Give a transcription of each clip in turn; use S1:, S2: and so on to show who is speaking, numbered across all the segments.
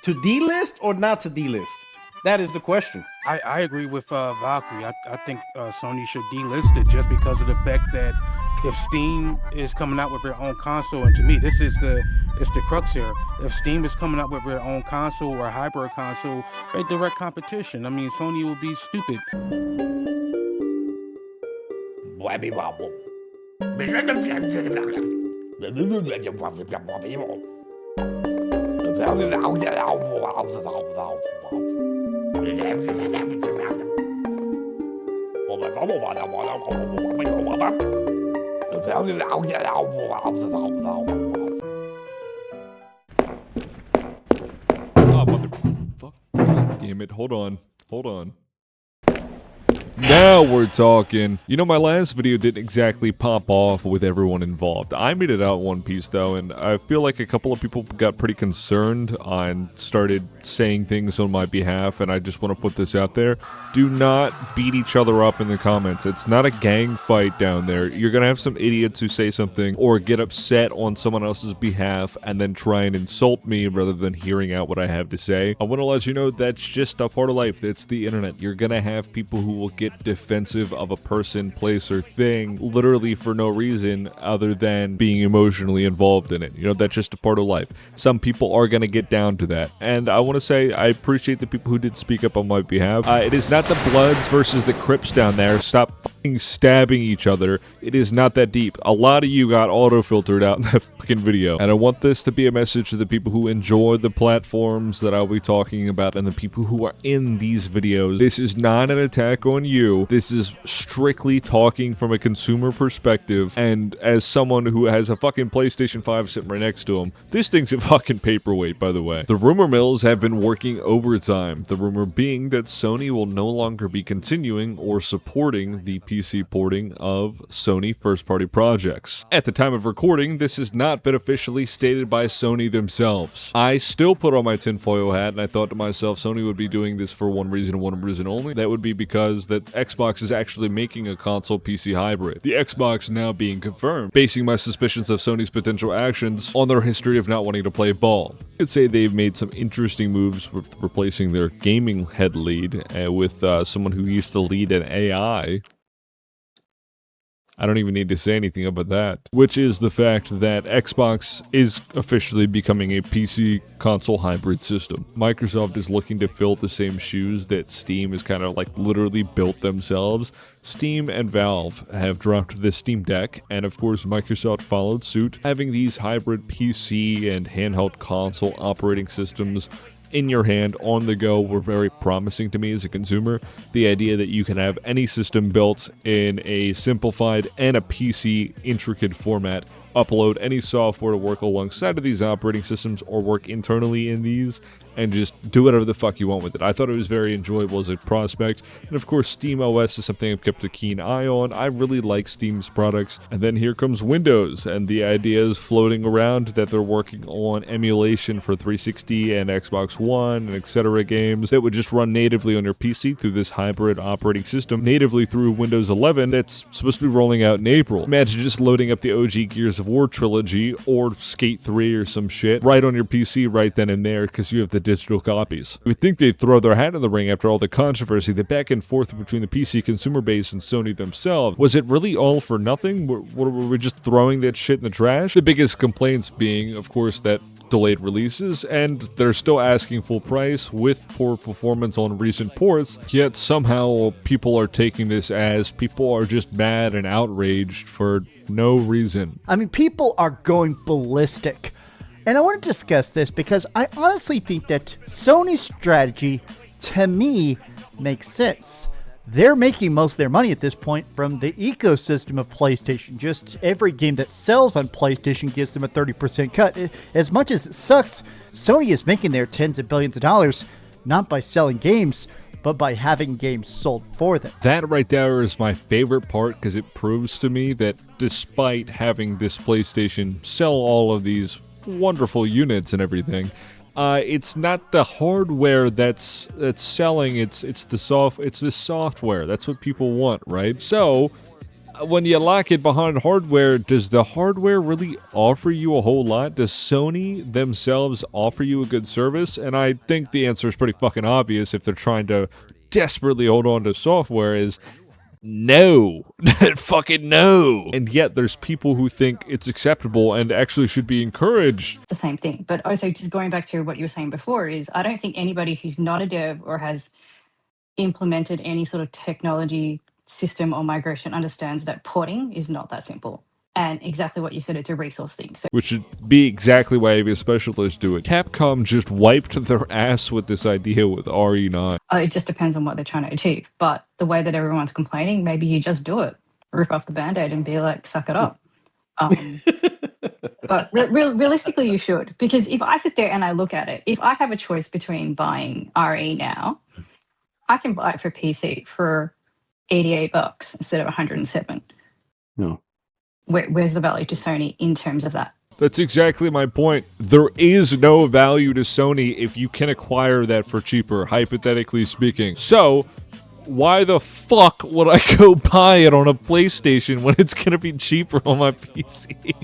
S1: To delist or not to delist? That is the question.
S2: I agree with Valkyrie. I think Sony should delist it just because of the fact that if Steam is coming out with their own console, and to me this is it's the crux here. If Steam is coming out with their own console or a hybrid console, they direct competition. I mean, Sony will be stupid.
S3: Oh, motherfuck. God damn it. Hold on. Hold on. Now we're talking. You know, my last video didn't exactly pop off with everyone involved. I made it out in one piece though, and I feel like a couple of people got pretty concerned and started saying things on my behalf, and I just want to put this out there. Do not beat each other up in the comments. It's not a gang fight down there. You're gonna have some idiots who say something or get upset on someone else's behalf and then try and insult me rather than hearing out what I have to say. I want to let you know that's just a part of life. It's the internet. You're gonna have people who will get defensive of a person, place, or thing literally for no reason other than being emotionally involved in it. You know, that's just a part of life. Some people are going to get down to that. And I want to say I appreciate the people who did speak up on my behalf. It is not the Bloods versus the Crips down there. Stop fucking stabbing each other. It is not that deep. A lot of you got auto-filtered out in that fucking video. And I want this to be a message to the people who enjoy the platforms that I'll be talking about and the people who are in these videos. This is not an attack on you. This is strictly talking from a consumer perspective, and as someone who has a fucking PlayStation 5 sitting right next to him, this thing's a fucking paperweight, by the way. The rumor mills have been working overtime, the rumor being that Sony will no longer be continuing or supporting the PC porting of Sony first-party projects. At the time of recording, this has not been officially stated by Sony themselves. I still put on my tinfoil hat, and I thought to myself, Sony would be doing this for one reason and one reason only. That would be because that Xbox is actually making a console PC hybrid. The Xbox now being confirmed, basing my suspicions of Sony's potential actions on their history of not wanting to play ball. I'd say they've made some interesting moves with replacing their gaming head lead with someone who used to lead an AI. I don't even need to say anything about that, which is the fact that Xbox is officially becoming a PC console hybrid system. Microsoft is looking to fill the same shoes that Steam is kind of like literally built themselves. Steam and Valve have dropped the Steam Deck, and of course Microsoft followed suit, having these hybrid PC and handheld console operating systems in your hand, on the go, were very promising to me as a consumer. The idea that you can have any system built in a simplified and a PC intricate format, upload any software to work alongside of these operating systems or work internally in these, and just do whatever the fuck you want with it. I thought it was very enjoyable as a prospect, and of course Steam OS is something I've kept a keen eye on. I really like Steam's products, and then here comes Windows, and the idea is floating around that they're working on emulation for 360 and Xbox One and etc. games that would just run natively on your PC through this hybrid operating system, natively through Windows 11 that's supposed to be rolling out in April. Imagine just loading up the OG Gears of War trilogy or Skate 3 or some shit right on your PC right then and there because you have the digital copies. You would think they'd throw their hat in the ring after all the controversy, the back and forth between the PC consumer base and Sony themselves. Was it really all for nothing? Were we just throwing that shit in the trash? The biggest complaints being, of course, that delayed releases, and they're still asking full price with poor performance on recent ports, yet somehow people are taking this as people are just mad and outraged for no reason.
S4: I mean, people are going ballistic. And I want to discuss this because I honestly think that Sony's strategy, to me, makes sense. They're making most of their money at this point from the ecosystem of PlayStation. Just every game that sells on PlayStation gives them a 30% cut. As much as it sucks, Sony is making their tens of billions of dollars, not by selling games, but by having games sold for them.
S3: That right there is my favorite part because it proves to me that despite having this PlayStation sell all of these wonderful units and everything, it's not the hardware that's selling. It's the software. That's what people want, right? So when you lock it behind hardware, does the hardware really offer you a whole lot? Does Sony themselves offer you a good service? And I think the answer is pretty fucking obvious if they're trying to desperately hold on to software is no. Fucking no. And yet there's people who think it's acceptable and actually should be encouraged.
S5: It's the same thing. But also just going back to what you were saying before is I don't think anybody who's not a dev or has implemented any sort of technology system or migration understands that porting is not that simple. And exactly what you said, it's a resource thing. So
S3: Which should be exactly why AV specialists do it. Capcom just wiped their ass with this idea with RE9.
S5: it just depends on what they're trying to achieve. But the way that everyone's complaining, maybe you just do it. Rip off the Band-Aid and be like, suck it up. But realistically, you should. Because if I sit there and I look at it, if I have a choice between buying RE now, I can buy it for PC for $88 instead of 107.
S1: No.
S5: Where's the value to Sony in terms of that?
S3: That's exactly my point. There is no value to Sony if you can acquire that for cheaper, hypothetically speaking. So, why the fuck would I go buy it on a PlayStation when it's going to be cheaper on my PC?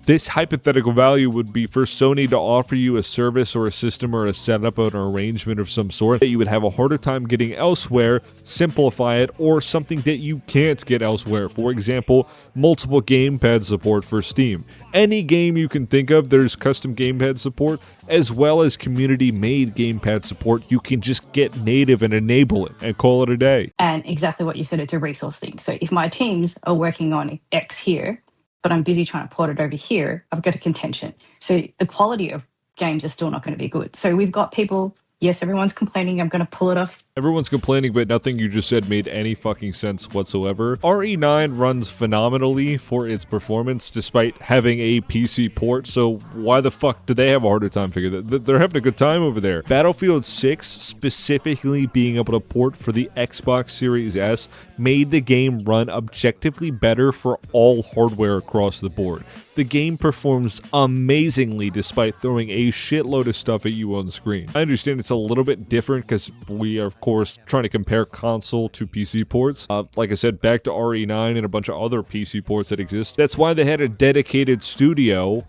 S3: This hypothetical value would be for Sony to offer you a service or a system or a setup or an arrangement of some sort that you would have a harder time getting elsewhere, simplify it, or something that you can't get elsewhere. For example, multiple gamepad support for Steam. Any game you can think of, there's custom gamepad support, as well as community-made gamepad support. You can just get native and enable it and call it a day.
S5: And exactly what you said, it's a resource thing. So if my teams are working on X here, but I'm busy trying to port it over here, I've got a contention. So the quality of games are still not going to be good. So we've got people, yes, everyone's complaining, I'm going to pull it off.
S3: Everyone's complaining, but nothing you just said made any fucking sense whatsoever. RE9 runs phenomenally for its performance despite having a PC port, so why the fuck do they have a harder time figuring that? They're having a good time over there. Battlefield 6, specifically being able to port for the Xbox Series S, made the game run objectively better for all hardware across the board. The game performs amazingly despite throwing a shitload of stuff at you on screen. I understand it's a little bit different because we are, of course, trying to compare console to PC ports. Like I said, back to RE9 and a bunch of other PC ports that exist. That's why they had a dedicated studio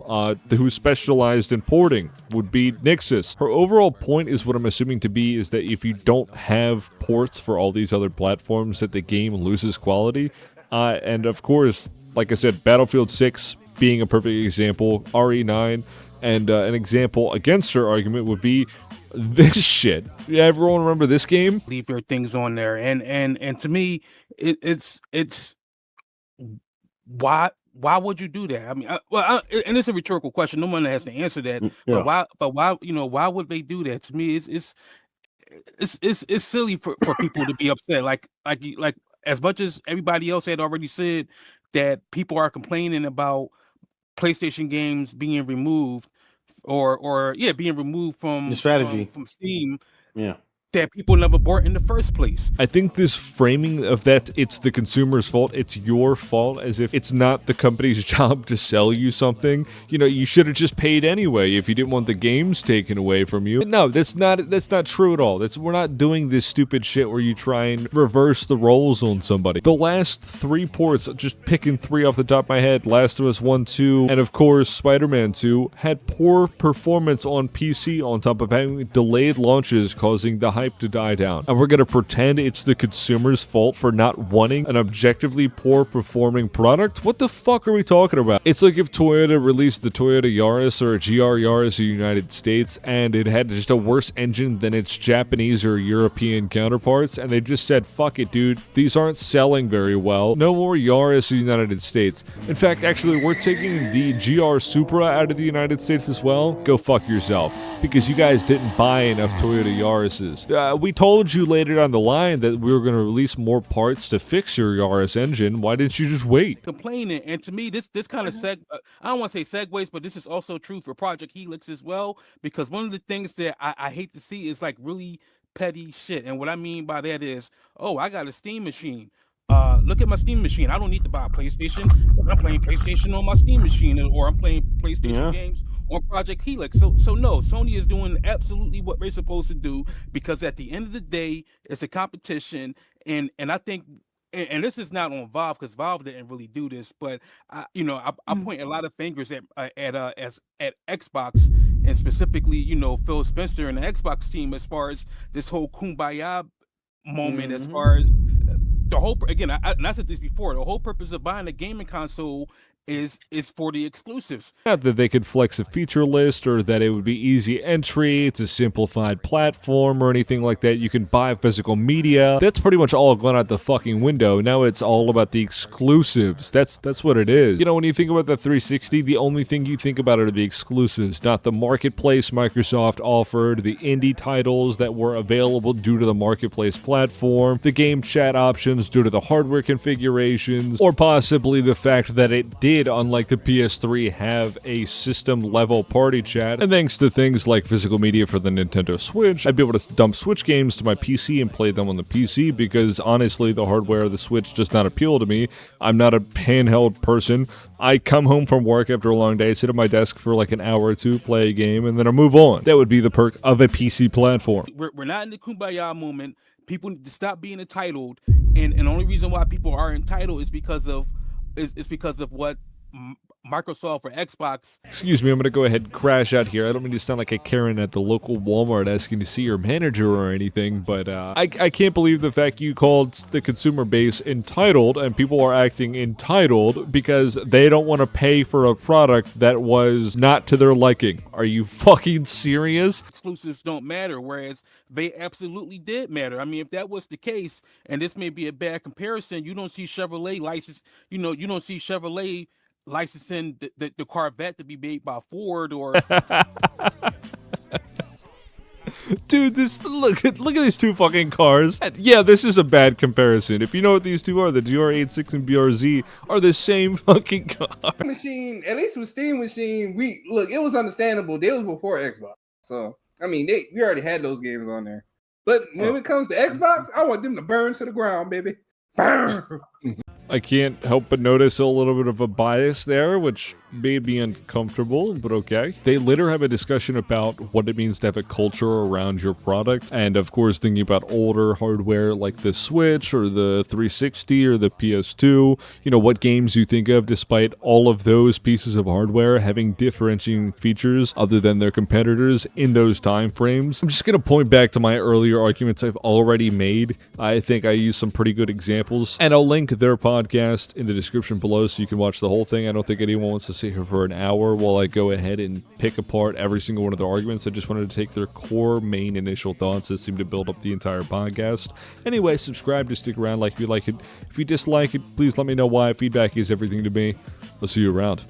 S3: who specialized in porting, would be Nixus. Her overall point is what I'm assuming to be is that if you don't have ports for all these other platforms, that the game loses quality. And of course, like I said, Battlefield 6 being a perfect example, RE9, and an example against her argument would be this shit. Yeah, everyone remember this game?
S2: Leave your things on there, and to me, it's why would you do that? I mean, and it's a rhetorical question. No one has to answer that.
S1: Yeah.
S2: But why? Why would they do that? To me, it's silly for people to be upset. Like as much as everybody else had already said that people are complaining about PlayStation games being removed or being removed from
S1: The strategy.
S2: from Steam.
S1: Yeah.
S2: That people never bought in the first place.
S3: I think this framing of that it's the consumer's fault, it's your fault, as if it's not the company's job to sell you something. You know, you should have just paid anyway if you didn't want the games taken away from you. No, that's not true at all. We're not doing this stupid shit where you try and reverse the roles on somebody. The last 3 ports, just picking 3 off the top of my head, Last of Us 1, 2, and of course Spider-Man 2, had poor performance on PC on top of having delayed launches causing the hype to die down. And we're gonna pretend it's the consumer's fault for not wanting an objectively poor performing product? What the fuck are we talking about? It's like if Toyota released the Toyota Yaris or a GR Yaris in the United States and it had just a worse engine than its Japanese or European counterparts, and they just said, fuck it, dude, these aren't selling very well. No more Yaris in the United States. In fact, actually, we're taking the GR Supra out of the United States as well. Go fuck yourself. Because you guys didn't buy enough Toyota Yarises. We told you later down the line that we were going to release more parts to fix your Yaris engine. Why didn't you just wait?
S2: Complaining, and to me, this kind of I don't want to say segues, but this is also true for Project Helix as well. Because one of the things that I hate to see is like really petty shit, and what I mean by that is, oh, I got a Steam machine. Look at my Steam machine. I don't need to buy a PlayStation. I'm playing PlayStation on my Steam machine, or I'm playing PlayStation games on Project Helix. So no, Sony is doing absolutely what they're supposed to do, because at the end of the day, it's a competition, and I think and this is not on Valve because Valve didn't really do this, but I point a lot of fingers at Xbox and specifically Phil Spencer and the Xbox team as far as this whole kumbaya moment, as far as the whole again. And I said this before. The whole purpose of buying a gaming console is for the exclusives.
S3: Not that they could flex a feature list or that it would be easy entry, it's a simplified platform or anything like that. You can buy physical media. That's pretty much all gone out the fucking window. Now it's all about the exclusives. That's what it is. When you think about the 360, the only thing you think about are the exclusives, not the marketplace Microsoft offered, the indie titles that were available due to the marketplace platform, the game chat options due to the hardware configurations, or possibly the fact that it did, unlike the PS3, have a system-level party chat. And thanks to things like physical media for the Nintendo Switch, I'd be able to dump Switch games to my PC and play them on the PC because, honestly, the hardware of the Switch does not appeal to me. I'm not a handheld person. I come home from work after a long day, sit at my desk for like an hour or two, play a game, and then I move on. That would be the perk of a PC platform.
S2: We're not in the kumbaya moment. People need to stop being entitled, and the only reason why people are entitled is because of what Microsoft or Xbox.
S3: Excuse me, I'm gonna go ahead and crash out here. I don't mean to sound like a Karen at the local Walmart asking to see your manager or anything, but I can't believe the fact you called the consumer base entitled, and people are acting entitled because they don't want to pay for a product that was not to their liking. Are you fucking serious?
S2: Exclusives don't matter, whereas they absolutely did matter. I mean, if that was the case, and this may be a bad comparison, you don't see Chevrolet license, you don't see Chevrolet licensing the Corvette to be made by Ford or
S3: Dude, look at these two fucking cars. And yeah, this is a bad comparison. If you know what these two are, the GR86 and BRZ are the same fucking car.
S6: Machine, at least with Steam Machine, it was understandable. They was before Xbox, so I mean, we already had those games on there. But when it comes to Xbox, I want them to burn to the ground, baby. Burn.
S3: I can't help but notice a little bit of a bias there, which may be uncomfortable, but okay. They later have a discussion about what it means to have a culture around your product, and of course thinking about older hardware like the Switch or the 360 or the PS2, what games you think of despite all of those pieces of hardware having differentiating features other than their competitors in those time frames. I'm just going to point back to my earlier arguments I've already made. I think I used some pretty good examples, and I'll link their podcast in the description below so you can watch the whole thing. I don't think anyone wants to sit here for an hour while I go ahead and pick apart every single one of their arguments. I just wanted to take their core main initial thoughts that seem to build up the entire podcast. Anyway, subscribe to stick around if you like it. If you dislike it, please let me know why. Feedback is everything to me. I'll see you around.